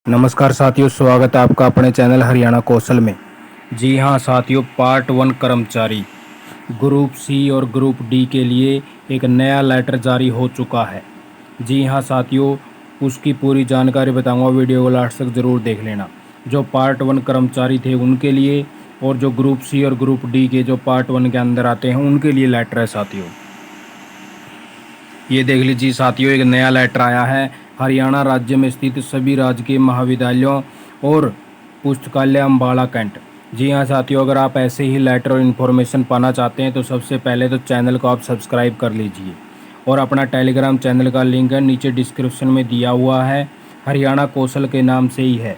नमस्कार साथियों, स्वागत है आपका अपने चैनल हरियाणा कौशल में। जी हाँ साथियों, पार्ट 1 कर्मचारी ग्रुप सी और ग्रुप डी के लिए एक नया लेटर जारी हो चुका है। जी हाँ साथियों, उसकी पूरी जानकारी बताऊंगा, वीडियो को लास्ट तक ज़रूर देख लेना। जो पार्ट 1 कर्मचारी थे उनके लिए, और जो ग्रुप सी और ग्रुप डी के जो पार्ट 1 के अंदर आते हैं उनके लिए लेटर है साथियों। ये देख लीजिए साथियों, एक नया लेटर आया है। हरियाणा राज्य में स्थित सभी राजकीय महाविद्यालयों और पुस्तकालय अम्बाला कैंट। जी हाँ साथियों, अगर आप ऐसे ही लेटर और इन्फॉर्मेशन पाना चाहते हैं तो सबसे पहले तो चैनल को आप सब्सक्राइब कर लीजिए, और अपना टेलीग्राम चैनल का लिंक है नीचे डिस्क्रिप्शन में दिया हुआ है, हरियाणा कौशल के नाम से ही है।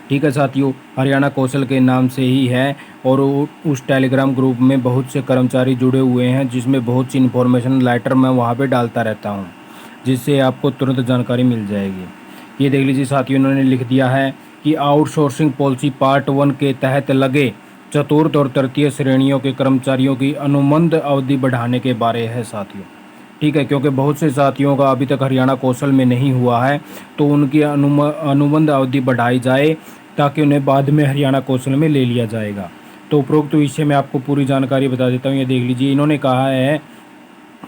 ठीक है साथियों, हरियाणा कौशल के नाम से ही है, और उस टेलीग्राम ग्रुप में बहुत से कर्मचारी जुड़े हुए हैं, जिसमें बहुत सी इन्फॉर्मेशन लेटर मैं वहाँ पे डालता रहता हूँ, जिससे आपको तुरंत जानकारी मिल जाएगी। ये देख लीजिए साथियों, इन्होंने लिख दिया है कि आउटसोर्सिंग पॉलिसी पार्ट 1 के तहत लगे चतुर्थ और तृतीय श्रेणियों के कर्मचारियों की अनुबंध अवधि बढ़ाने के बारे है साथियों। ठीक है, क्योंकि बहुत से साथियों का अभी तक हरियाणा कौशल में नहीं हुआ है, तो उनकी अनुबंध अवधि बढ़ाई जाए ताकि उन्हें बाद में हरियाणा कौशल में ले लिया जाएगा। तो उपरोक्त विषय में आपको पूरी जानकारी बता देता हूँ। ये देख लीजिए, इन्होंने कहा है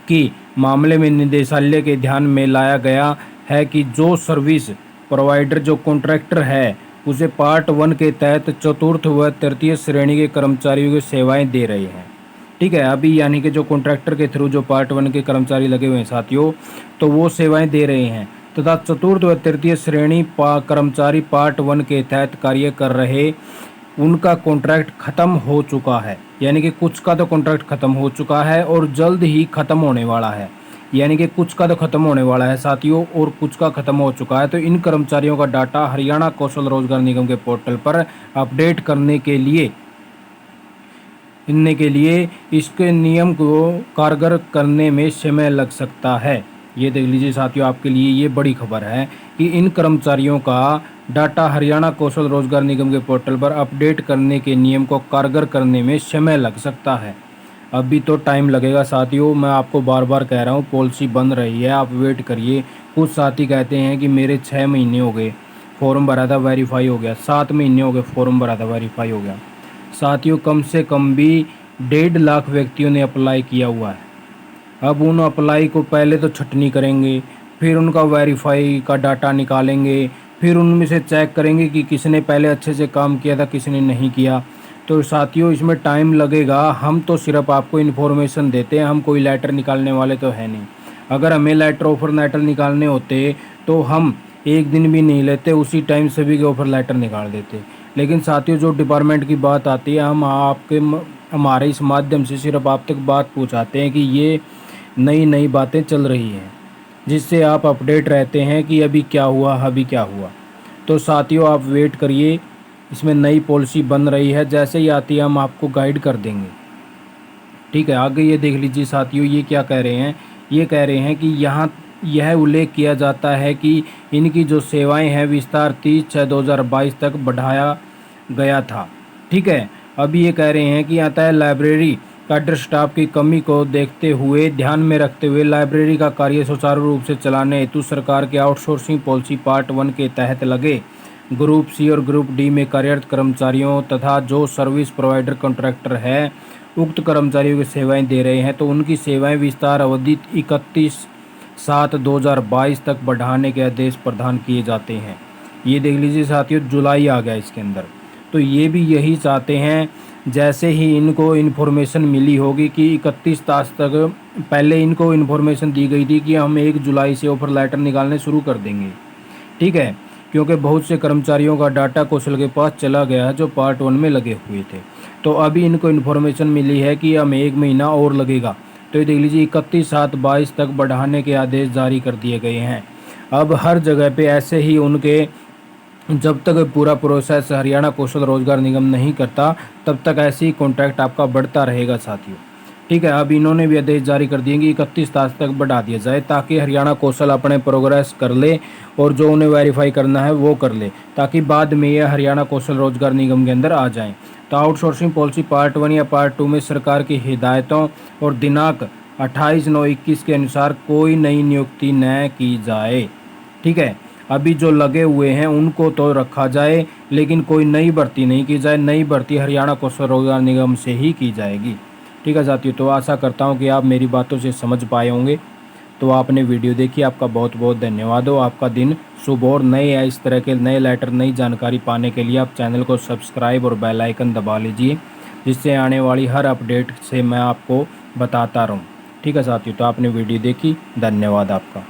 कि मामले में निदेशालय के ध्यान में लाया गया है कि जो सर्विस प्रोवाइडर जो कॉन्ट्रैक्टर है उसे पार्ट 1 के तहत चतुर्थ व तृतीय श्रेणी के कर्मचारियों की सेवाएं दे रहे हैं। ठीक है, अभी यानी कि जो कॉन्ट्रैक्टर के थ्रू जो पार्ट 1 के कर्मचारी लगे हुए हैं साथियों, तो वो सेवाएं दे रहे हैं, तथा चतुर्थ व तृतीय श्रेणी कर्मचारी पार्ट 1 के तहत कार्य कर रहे उनका कॉन्ट्रैक्ट ख़त्म हो चुका है। यानी कि कुछ का तो कॉन्ट्रैक्ट ख़त्म हो चुका है और जल्द ही ख़त्म होने वाला है। यानी कि कुछ का तो ख़त्म होने वाला है साथियों, और कुछ का ख़त्म हो चुका है। तो इन कर्मचारियों का डाटा हरियाणा कौशल रोजगार निगम के पोर्टल पर अपडेट करने के लिए इसके नियम को कारगर करने में समय लग सकता है। ये देख लीजिए साथियों, आपके लिए ये बड़ी खबर है कि इन कर्मचारियों का डाटा हरियाणा कौशल रोजगार निगम के पोर्टल पर अपडेट करने के नियम को कारगर करने में समय लग सकता है। अभी तो टाइम लगेगा साथियों, मैं आपको बार बार कह रहा हूँ, पॉलिसी बन रही है, आप वेट करिए। कुछ साथी कहते हैं कि मेरे 6 महीने हो गए, फॉर्म भरा था वेरीफाई हो गया, 7 महीने हो गए, फॉर्म भरा था वेरीफाई हो गया। साथियों, कम से कम भी 1.5 लाख व्यक्तियों ने अप्लाई किया हुआ है। अब उन अप्लाई को पहले तो छटनी करेंगे, फिर उनका वेरीफाई का डाटा निकालेंगे, फिर उनमें से चेक करेंगे कि किसने पहले अच्छे से काम किया था, किसने नहीं किया। तो साथियों, इसमें टाइम लगेगा। हम तो सिर्फ आपको इन्फॉर्मेशन देते हैं, हम कोई लेटर निकालने वाले तो है नहीं। अगर हमें लेटर ऑफर लेटर निकालने होते तो हम एक दिन भी नहीं लेते, उसी टाइम सभी के ऑफर लेटर निकाल देते। लेकिन साथियों, जो डिपार्टमेंट की बात आती है, हम हमारे इस माध्यम से सिर्फ आप तक बात पहुँचाते हैं कि ये नई नई बातें चल रही हैं, जिससे आप अपडेट रहते हैं कि अभी क्या हुआ, अभी क्या हुआ। तो साथियों, आप वेट करिए, इसमें नई पॉलिसी बन रही है, जैसे ही आती है हम आपको गाइड कर देंगे। ठीक है, आगे ये देख लीजिए साथियों, ये क्या कह रहे हैं। ये कह रहे हैं कि यहाँ यह उल्लेख किया जाता है कि इनकी जो सेवाएं हैं विस्तार 30/6/2022 तक बढ़ाया गया था। ठीक है, अभी ये कह रहे हैं कि आता है लाइब्रेरी कैडर स्टाफ की कमी को देखते हुए, ध्यान में रखते हुए लाइब्रेरी का कार्य सुचारू रूप से चलाने हेतु सरकार के आउटसोर्सिंग पॉलिसी पार्ट 1 के तहत लगे ग्रुप सी और ग्रुप डी में कार्यरत कर्मचारियों तथा जो सर्विस प्रोवाइडर कॉन्ट्रैक्टर है उक्त कर्मचारियों की सेवाएं दे रहे हैं, तो उनकी सेवाएं विस्तार अवधि 31/7/2022 तक बढ़ाने के आदेश प्रदान किए जाते हैं। ये देख लीजिए साथियों, जुलाई आ गया इसके अंदर। तो ये भी यही चाहते हैं, जैसे ही इनको इन्फॉर्मेशन मिली होगी कि 31 तारीख तक, पहले इनको इन्फॉर्मेशन दी गई थी कि हम 1 जुलाई से ऑफर लेटर निकालने शुरू कर देंगे। ठीक है, क्योंकि बहुत से कर्मचारियों का डाटा कौशल के पास चला गया है जो पार्ट 1 में लगे हुए थे। तो अभी इनको इन्फॉर्मेशन मिली है कि हमें 1 महीना और लगेगा। तो ये देख लीजिए, 31/7/22 तक बढ़ाने के आदेश जारी कर दिए गए हैं। अब हर जगह पे ऐसे ही उनके, जब तक पूरा प्रोसेस हरियाणा कौशल रोजगार निगम नहीं करता तब तक ऐसे ही कॉन्ट्रैक्ट आपका बढ़ता रहेगा साथियों। ठीक है, अब इन्होंने भी आदेश जारी कर दिए कि 31 तारीख तक बढ़ा दिया जाए, ताकि हरियाणा कौशल अपने प्रोग्रेस कर ले और जो उन्हें वेरीफाई करना है वो कर ले, ताकि बाद में ये हरियाणा कौशल रोजगार निगम के अंदर आ जाएं। तो आउटसोर्सिंग पॉलिसी पार्ट 1 या पार्ट 2 में सरकार की हिदायतों और दिनांक 28/9/21 के अनुसार कोई नई नियुक्ति न की जाए। ठीक है, अभी जो लगे हुए हैं उनको तो रखा जाए, लेकिन कोई नई भर्ती नहीं की जाए। नई भर्ती हरियाणा कौशल रोजगार निगम से ही की जाएगी। ठीक है साथियों, तो आशा करता हूँ कि आप मेरी बातों से समझ पाए होंगे। तो आपने वीडियो देखी, आपका बहुत बहुत धन्यवाद हो। आपका दिन शुभ और नए इस तरह के नए लेटर, नई जानकारी पाने के लिए आप चैनल को सब्सक्राइब और बेल आइकन दबा लीजिए, जिससे आने वाली हर अपडेट से मैं आपको बताता रहूँ। ठीक है साथियों, तो आपने वीडियो देखी, धन्यवाद आपका।